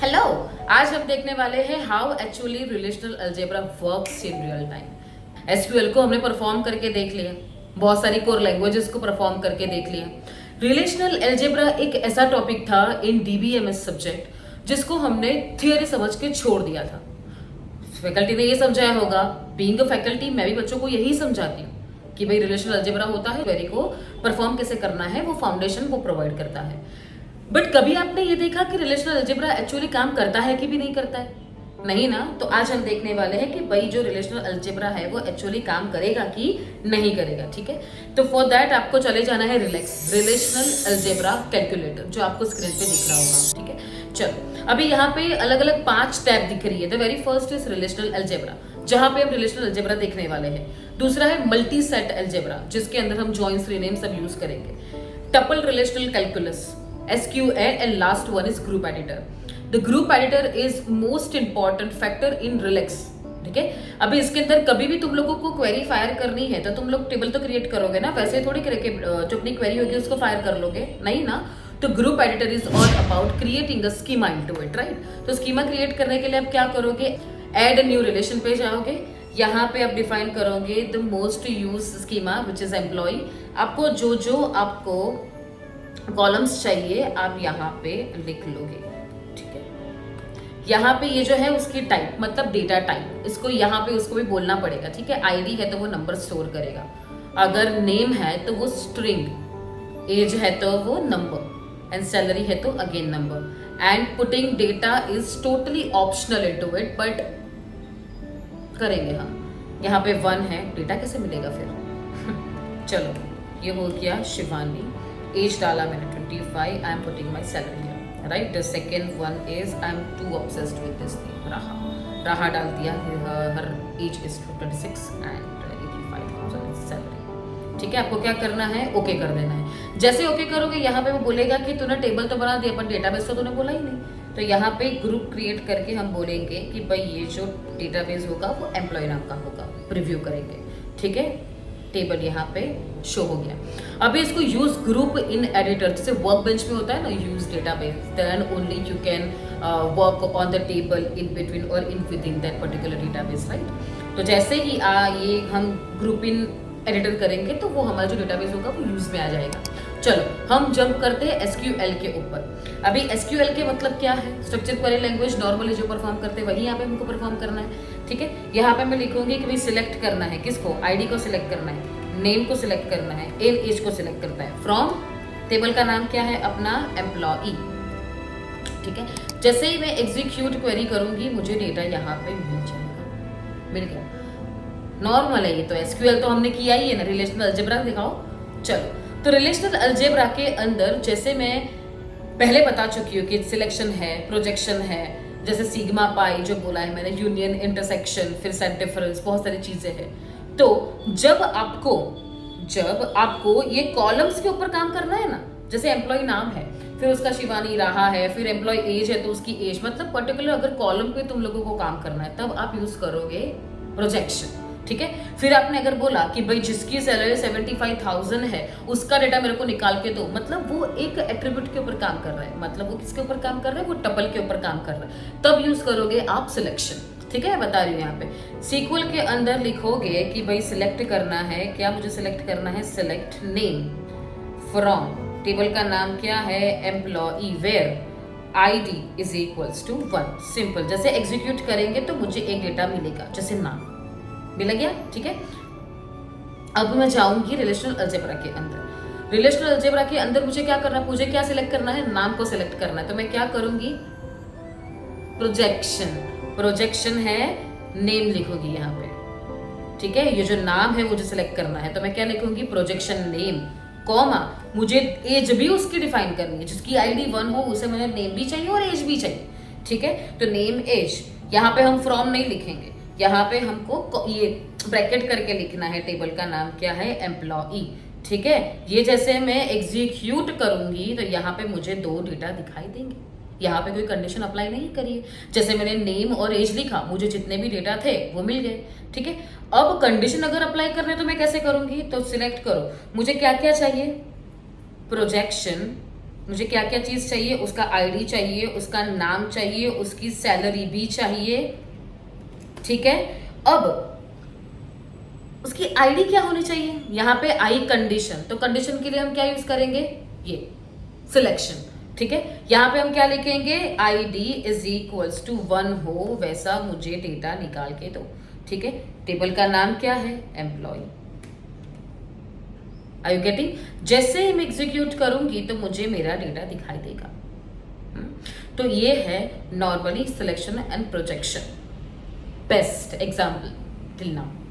Hello. आज हम देखने वाले हैं how actually relational algebra works in real time. SQL को हमने परफॉर्म करके देख लिया, बहुत सारी कोर लैंग्वेजेस को परफॉर्म करके देख लिया। रिलेशनल अलजेब्रा एक ऐसा टॉपिक था इन डीबीएमएस सब्जेक्ट जिसको हमने थियोरी समझ के छोड़ दिया था। फैकल्टी ने ये समझाया होगा, बीइंग अ फैकल्टी मैं भी बच्चों को यही समझाती हूँ कि भाई रिलेशनल अलजेब्रा होता है, क्वेरी को परफॉर्म कैसे करना है, वो फाउंडेशन वो प्रोवाइड करता है। बट कभी आपने ये देखा कि रिलेशनल अलजेब्रा एक्चुअली काम करता है कि भी नहीं करता है? नहीं ना। तो आज हम देखने वाले हैं कि भाई जो रिलेशनल अलजेब्रा है वो एक्चुअली काम करेगा कि नहीं करेगा। ठीक है, तो फॉर दैट आपको चले जाना है रिलेशनल अलजेब्रा कैलकुलेटर, जो आपको स्क्रीन पे दिख रहा होगा। ठीक है, चलो अभी यहाँ पे अलग अलग 5 टैब दिख रही है। The very first is relational algebra, जहां पे हम रिलेशनल अलजेब्रा देखने वाले हैं। दूसरा है मल्टी सेट अलजेब्रा, जिसके अंदर हम जॉइंट्स, रीनेम सब यूज करेंगे। Tuple relational calculus, SQL, and last one is group editor. The group editor is most important factor in RELX. ठीक है, अभी इसके अंदर कभी भी तुम लोगों को क्वेरी फायर करनी है तो तुम लोग टेबल तो क्रिएट करोगे ना, वैसे थोड़ी करके जो अपनी क्वेरी होगी उसको फायर कर लोगे, नहीं ना। तो group editor is all about creating a schema into it, right. तो स्कीमा क्रिएट करने के लिए आप क्या करोगे, ऐड न्यू रिलेशन पे जाओगे, यहाँ पे आप डिफाइन करोगे the most use schema which is employ. आपको जो आपको कॉलम्स चाहिए आप यहाँ पे लिख लोगे। ठीक है, यहाँ पे ये जो है उसकी टाइप मतलब डेटा टाइप, इसको यहाँ पे उसको भी बोलना पड़ेगा। ठीक है, आईडी है तो वो नंबर स्टोर करेगा, अगर नेम है तो वो स्ट्रिंग, एज है तो वो नंबर, एंड सैलरी है तो again number. And putting data is totally optional into it, but करेंगे हम। यहाँ पे 1 है, डेटा कैसे मिलेगा फिर चलो ये हो गया शिवानी, एज डाला मैंने 25, I am putting my salary, right. The second one is I am too obsessed with this thing, राहा डाल दिया, her age is 26 and 85,000 salary. ठीक है, आपको क्या करना है, ओके कर देना है। जैसे ओके करोगे यहाँ पे वो बोलेगा कि तूने टेबल तो बना दिया पर डेटाबेस तो तूने बोला ही नहीं। तो यहाँ पे ग्रुप क्रिएट करके हम बोलेंगे कि भाई ये जो डेटाबेस होगा वो एम्प्लॉय नाम का होगा, प्रीव्यू करेंगे। ठीक है, टेबल यहाँ पे शो हो गया। अभी इसको यूज ग्रुप इन एडिटर, जैसे वर्क बेंच में होता है ना, use database, then only you can work on the table in between और in with in that particular database, right. तो जैसे ही ये हम ग्रुप इन एडिटर करेंगे तो वो हमारा जो डेटाबेस होगा वो यूज में आ जाएगा। चलो हम जंप करते हैं SQL के ऊपर। अभी SQL के मतलब क्या है, स्ट्रक्चर क्वेरी लैंग्वेज, नॉर्मली जो परफॉर्म करते हैं वही यहाँ पे हमको परफॉर्म करना है। ठीक है, यहाँ पे मैं लिखूंगी कि भाई सिलेक्ट करना है किसको, आईडी को सिलेक्ट करना है, नेम को सिलेक्ट करना है, एज को सिलेक्ट करता है, फ्रॉम टेबल का नाम क्या है अपना एम्प्लॉई। ठीक है, जैसे ही मैं एग्जीक्यूट क्वेरी करूंगी मुझे डेटा यहाँ पे मिल जाएगा, मिल गया। नॉर्मल है ये तो, SQL तो हमने किया ही है ना। रिलेशनल अलजेब्रा दिखाओ। चलो, तो रिलेशनल अलजेब्रा के अंदर जैसे मैं पहले बता चुकी हूँ कि सिलेक्शन है, प्रोजेक्शन है, जैसे सिग्मा पाई जो बोला है मैंने, यूनियन, इंटरसेक्शन, फिर सेट डिफरेंस, बहुत सारी चीजें हैं। तो जब आपको ये कॉलम्स के ऊपर काम करना है ना, जैसे एम्प्लॉय नाम है, फिर उसका शिवानी राहा है, फिर एम्प्लॉय एज है तो उसकी एज, मतलब पर्टिकुलर अगर कॉलम पे तुम लोगों को काम करना है तब आप यूज करोगे प्रोजेक्शन। ठीक है, फिर आपने अगर बोला कि भाई जिसकी सैलरी 75,000 है उसका डेटा मेरे को निकाल के दो, मतलब वो एक एट्रीब्यूट के ऊपर काम कर रहा है, मतलब वो किसके ऊपर काम कर रहा है, वो टपल के ऊपर काम कर रहा है, तब यूज करोगे आप सिलेक्शन। ठीक है, बता रही हूँ यहाँ पे सीक्वल के अंदर लिखोगे कि भाई सिलेक्ट करना है, क्या मुझे सिलेक्ट करना है, सिलेक्ट नेम फ्रॉम, टेबल का नाम क्या है employee, where ID is equals to 1। Simple, जैसे एग्जीक्यूट करेंगे तो मुझे एक डेटा मिलेगा, जैसे नाम मिल गया। ठीक है, अब मैं जाऊंगी रिलेशनल अलजेब्रा के अंदर। रिलेशनल अलजेब्रा के अंदर मुझे क्या करना है, मुझे क्या सिलेक्ट करना है, नाम को सिलेक्ट करना है। तो मैं क्या करूंगी, प्रोजेक्शन, प्रोजेक्शन है, नेम लिखूंगी यहाँ पे। ठीक है, ये जो नाम है मुझे सिलेक्ट करना है तो मैं क्या लिखूंगी, प्रोजेक्शन नेम, कॉमा, मुझे एज भी उसकी डिफाइन करनी है, जिसकी ID 1 हो उसे मुझे नेम भी चाहिए और एज भी चाहिए। ठीक है, तो नेम एज, यहाँ पे हम फ्रॉम नहीं लिखेंगे, यहाँ पे हमको ये ब्रैकेट करके लिखना है, टेबल का नाम क्या है एम्प्लॉई। ठीक है, ये जैसे मैं एग्जीक्यूट करूंगी तो यहाँ पे मुझे 2 डेटा दिखाई देंगे, यहाँ पे कोई कंडीशन अप्लाई नहीं करी है। जैसे मैंने नेम और एज लिखा, मुझे जितने भी डेटा थे वो मिल गए। ठीक है, अब कंडीशन अगर अप्लाई करने तो मैं कैसे करूंगी, तो सिलेक्ट करो मुझे क्या क्या चाहिए, प्रोजेक्शन मुझे क्या क्या चीज चाहिए, उसका आईडी चाहिए, उसका नाम चाहिए, उसकी सैलरी भी चाहिए, ठीक है। अब उसकी आईडी क्या होनी चाहिए, यहाँ पे आई कंडीशन, तो कंडीशन के लिए हम क्या यूज करेंगे, ये सिलेक्शन, ठीक है। यहाँ पे हम क्या लिखेंगे, आईडी इज इक्वल्स टू 1 हो वैसा मुझे डेटा निकाल के दो, ठीक है। टेबल का नाम क्या है, एम्प्लॉय। Are you getting? जैसे ही मैं एग्जीक्यूट करूंगी तो मुझे मेरा डेटा दिखाई देगा। तो ये है normally selection and projection, best example till now.